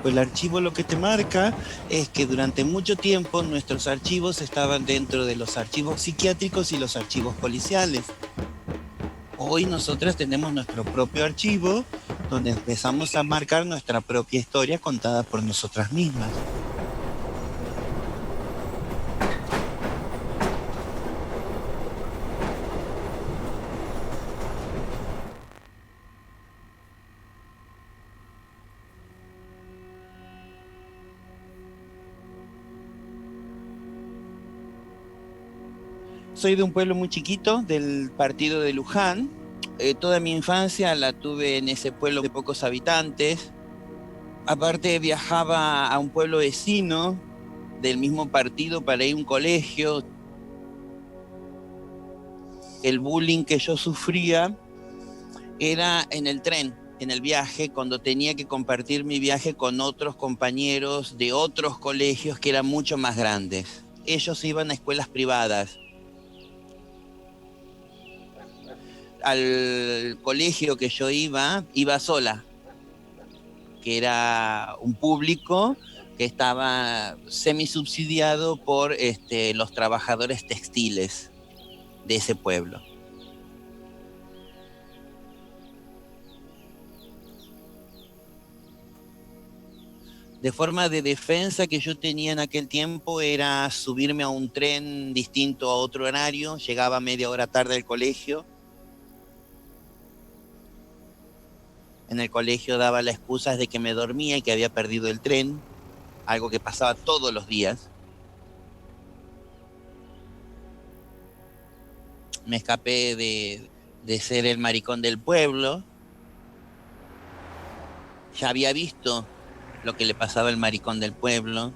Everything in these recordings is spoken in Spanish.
El archivo lo que te marca es que durante mucho tiempo nuestros archivos estaban dentro de los archivos psiquiátricos y los archivos policiales. Hoy nosotras tenemos nuestro propio archivo donde empezamos a marcar nuestra propia historia contada por nosotras mismas. Soy de un pueblo muy chiquito, del partido de Luján. Toda mi infancia la tuve en ese pueblo de pocos habitantes. Aparte viajaba a un pueblo vecino del mismo partido para ir a un colegio. El bullying que yo sufría era en el tren, en el viaje, cuando tenía que compartir mi viaje con otros compañeros de otros colegios que eran mucho más grandes. Ellos iban a escuelas privadas. Al colegio que yo iba sola, que era un público que estaba semisubsidiado por los trabajadores textiles de ese pueblo. De forma de defensa que yo tenía en aquel tiempo era subirme a un tren distinto a otro horario, llegaba media hora tarde al colegio. En el colegio daba las excusas de que me dormía y que había perdido el tren, algo que pasaba todos los días. Me escapé de ser el maricón del pueblo. Ya había visto lo que le pasaba al maricón del pueblo.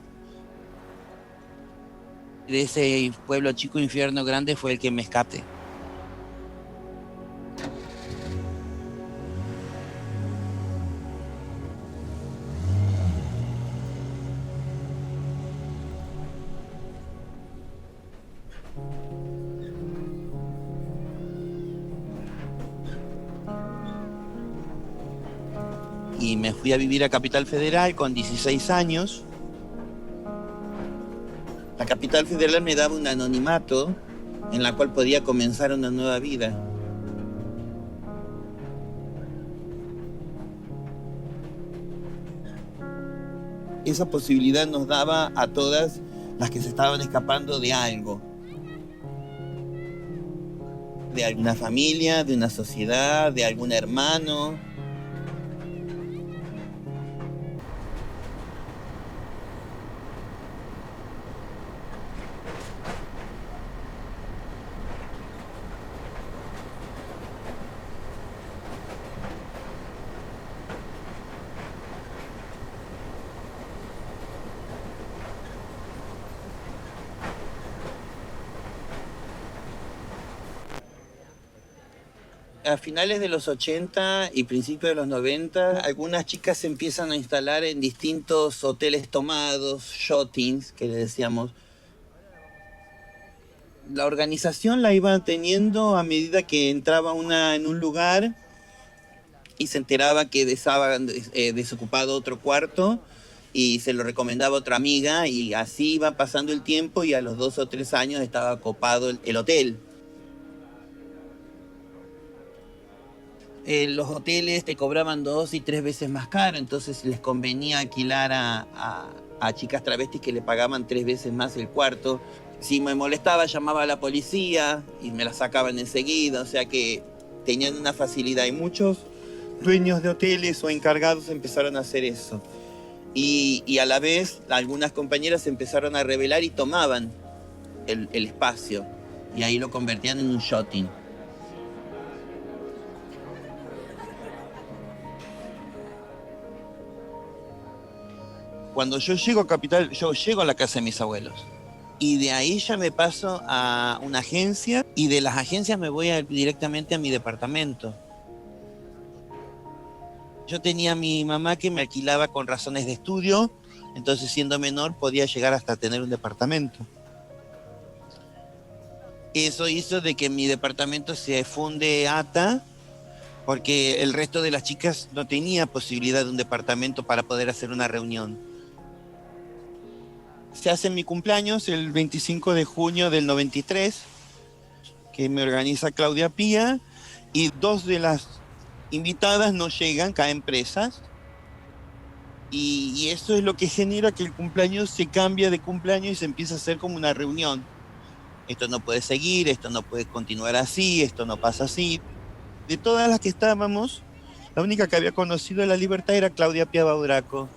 De ese pueblo chico, infierno grande, fue el que me escapé. Y me fui a vivir a Capital Federal con 16 años. La Capital Federal me daba un anonimato en la cual podía comenzar una nueva vida. Esa posibilidad nos daba a todas las que se estaban escapando de algo. De alguna familia, de una sociedad, de algún hermano. A finales de los 80 y principios de los 90, algunas chicas se empiezan a instalar en distintos hoteles tomados, shottings, que le decíamos. La organización la iba teniendo a medida que entraba una en un lugar y se enteraba que estaba desocupado otro cuarto y se lo recomendaba a otra amiga y así iba pasando el tiempo y a los 2 o 3 años estaba copado el hotel. Los hoteles te cobraban 2 y 3 veces más caro, entonces les convenía alquilar a chicas travestis que le pagaban 3 veces más el cuarto. Si me molestaba, llamaba a la policía y me la sacaban enseguida, o sea que tenían una facilidad. Y muchos dueños de hoteles o encargados empezaron a hacer eso. Y a la vez, algunas compañeras se empezaron a rebelar y tomaban el espacio. Y ahí lo convertían en un shotting. Cuando yo llego a Capital, yo llego a la casa de mis abuelos. Y de ahí ya me paso a una agencia y de las agencias me voy directamente a mi departamento. Yo tenía a mi mamá que me alquilaba con razones de estudio, entonces siendo menor podía llegar hasta tener un departamento. Eso hizo de que mi departamento se funde ATA porque el resto de las chicas no tenía posibilidad de un departamento para poder hacer una reunión. Se hace mi cumpleaños el 25 de junio del 93, que me organiza Claudia Pía, y dos de las invitadas no llegan, caen presas, y eso es lo que genera que el cumpleaños se cambia de cumpleaños y se empieza a hacer como una reunión. Esto no puede seguir, esto no puede continuar así, esto no pasa así. De todas las que estábamos, la única que había conocido la libertad era Claudia Pía Bauraco,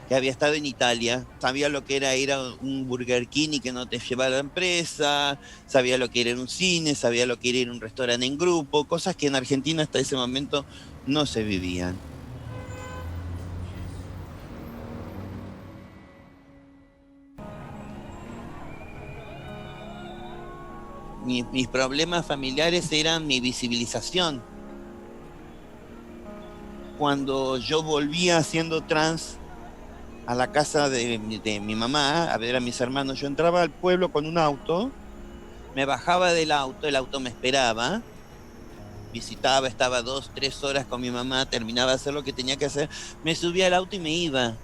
que había estado en Italia, sabía lo que era ir a un Burger King y que no te llevara a la empresa, sabía lo que era ir a un cine, sabía lo que era ir a un restaurante en grupo, cosas que en Argentina hasta ese momento no se vivían. Mis problemas familiares eran mi visibilización. Cuando yo volvía siendo trans a la casa de mi mamá a ver a mis hermanos, yo entraba al pueblo con un auto, me bajaba del auto, el auto me esperaba, visitaba, estaba 2, 3 horas con mi mamá, terminaba de hacer lo que tenía que hacer, me subía al auto y me iba.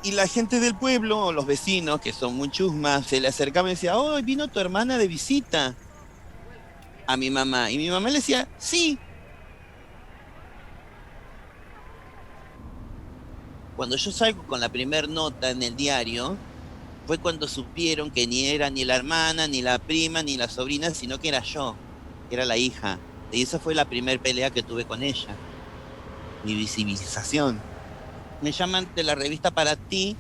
Y la gente del pueblo, los vecinos, que son muy chusmas, se le acercaba y decía, oh, vino tu hermana de visita a mi mamá. Y mi mamá le decía, sí. Cuando yo salgo con la primer nota en el diario, fue cuando supieron que ni era ni la hermana, ni la prima, ni la sobrina, sino que era yo, que era la hija. Y esa fue la primera pelea que tuve con ella, mi visibilización. Me llaman de la revista Para Ti,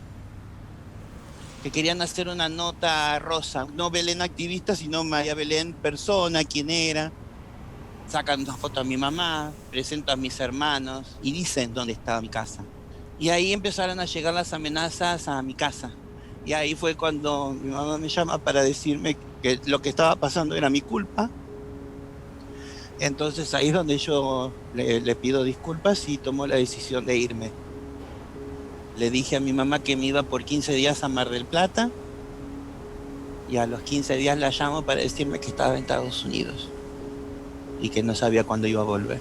que querían hacer una nota rosa, no Belén activista, sino María Belén persona, quién era. Sacan una foto a mi mamá, presentan a mis hermanos y dicen dónde estaba mi casa. Y ahí empezaron a llegar las amenazas a mi casa. Y ahí fue cuando mi mamá me llama para decirme que lo que estaba pasando era mi culpa. Entonces ahí es donde yo le pido disculpas y tomo la decisión de irme. Le dije a mi mamá que me iba por 15 días a Mar del Plata y a los 15 días la llamo para decirme que estaba en Estados Unidos y que no sabía cuándo iba a volver.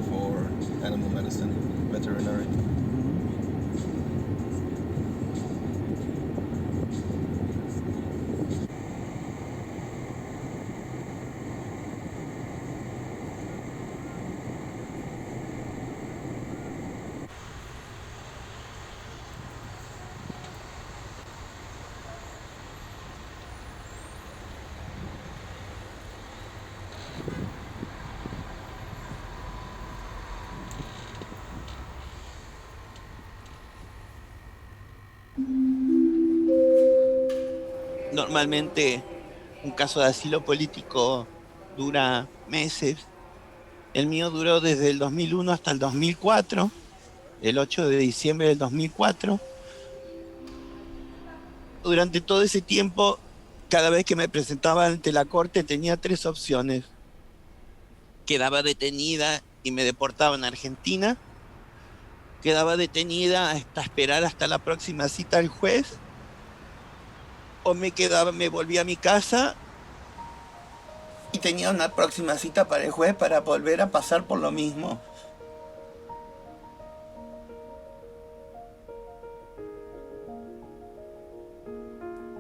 For animal medicine, veterinary. Normalmente un caso de asilo político dura meses. El mío duró desde el 2001 hasta el 2004, el 8 de diciembre del 2004. Durante todo ese tiempo, cada vez que me presentaba ante la corte tenía tres opciones. Quedaba detenida y me deportaban a Argentina, quedaba detenida hasta esperar hasta la próxima cita al juez, o me volvía a mi casa y tenía una próxima cita para el juez para volver a pasar por lo mismo.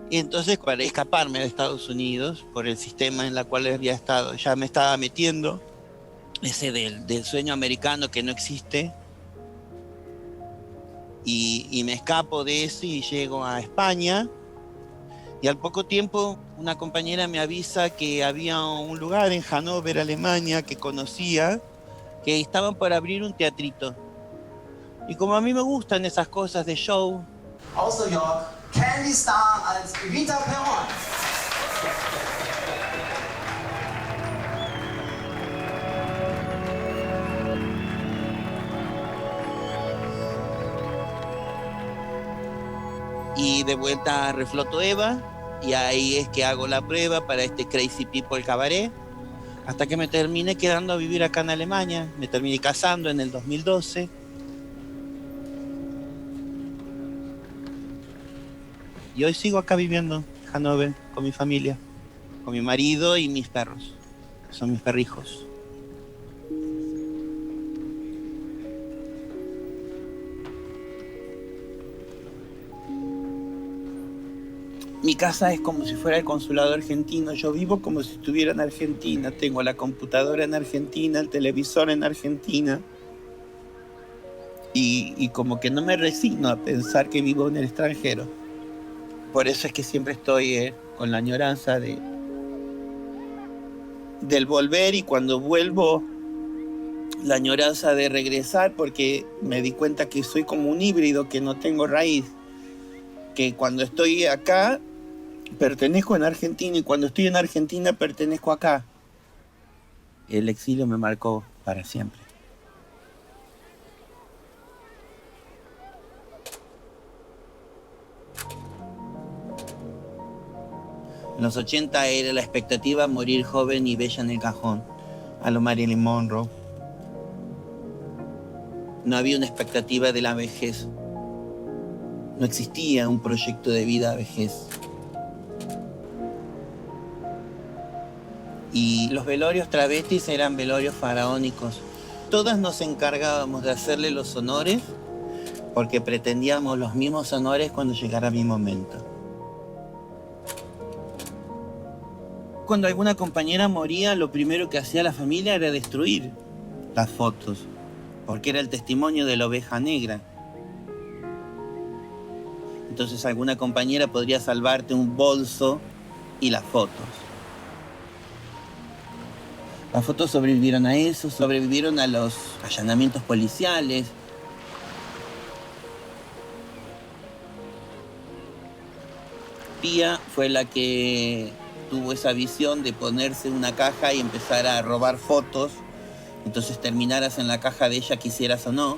Y entonces, para escaparme de Estados Unidos, por el sistema en el cual había estado, ya me estaba metiendo, ese del sueño americano que no existe, y me escapo de eso y llego a España, y al poco tiempo una compañera me avisa que había un lugar en Hannover, Alemania, que conocía, que estaban por abrir un teatrito. Y como a mí me gustan esas cosas de show, aus New York, Candy Star als Evita Peron. y de vuelta refloto Eva, y ahí es que hago la prueba para este Crazy People Cabaret, hasta que me terminé quedando a vivir acá en Alemania, me terminé casando en el 2012. Y hoy sigo acá viviendo en Hannover con mi familia. con mi marido y mis perros. Son mis perrijos. Mi casa es como si fuera el consulado argentino. Yo vivo como si estuviera en Argentina. Tengo la computadora en Argentina, el televisor en Argentina. Y como que no me resigno a pensar que vivo en el extranjero. Por eso es que siempre estoy con la añoranza del volver, y cuando vuelvo, la añoranza de regresar, porque me di cuenta que soy como un híbrido, que no tengo raíz. Que cuando estoy acá, pertenezco en Argentina, y cuando estoy en Argentina, pertenezco acá. El exilio me marcó para siempre. En los 80 era la expectativa morir joven y bella en el cajón, a lo Marilyn Monroe. No había una expectativa de la vejez. No existía un proyecto de vida a vejez. Y los velorios travestis eran velorios faraónicos. Todas nos encargábamos de hacerle los honores porque pretendíamos los mismos honores cuando llegara mi momento. Cuando alguna compañera moría, lo primero que hacía la familia era destruir las fotos, porque era el testimonio de la oveja negra. Entonces alguna compañera podría salvarte un bolso y las fotos. Las fotos sobrevivieron a eso, sobrevivieron a los allanamientos policiales. Pía fue la que tuvo esa visión de ponerse en una caja y empezar a robar fotos. Entonces terminaras en la caja de ella, quisieras o no.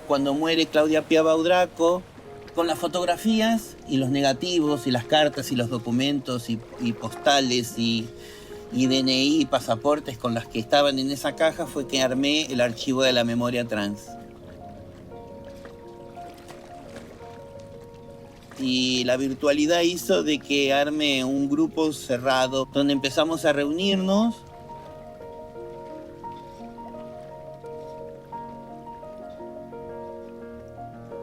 Cuando muere Claudia Pía Baudraco, con las fotografías y los negativos y las cartas y los documentos y postales y DNI y pasaportes con las que estaban en esa caja, fue que armé el archivo de la memoria trans. Y la virtualidad hizo de que arme un grupo cerrado donde empezamos a reunirnos.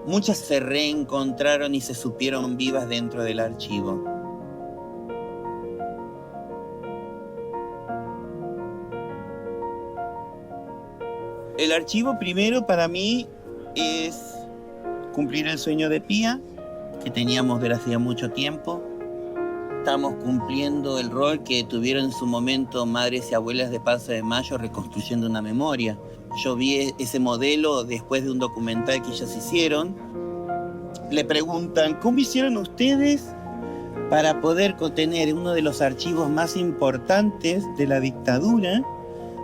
Muchas se reencontraron y se supieron vivas dentro del archivo. El archivo primero para mí es cumplir el sueño de Pía, que teníamos desde hacía mucho tiempo. Estamos cumpliendo el rol que tuvieron en su momento madres y abuelas de Plaza de Mayo, reconstruyendo una memoria. Yo vi ese modelo después de un documental que ellas hicieron. Le preguntan, ¿cómo hicieron ustedes para poder contener uno de los archivos más importantes de la dictadura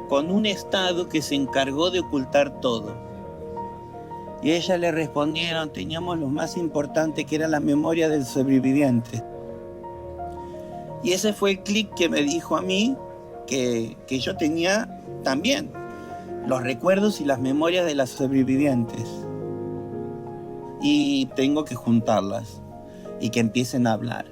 con un Estado que se encargó de ocultar todo? Y ellas le respondieron, teníamos lo más importante, que era la memoria del sobreviviente. Y ese fue el clic que me dijo a mí que yo tenía también los recuerdos y las memorias de las sobrevivientes. Y tengo que juntarlas y que empiecen a hablar.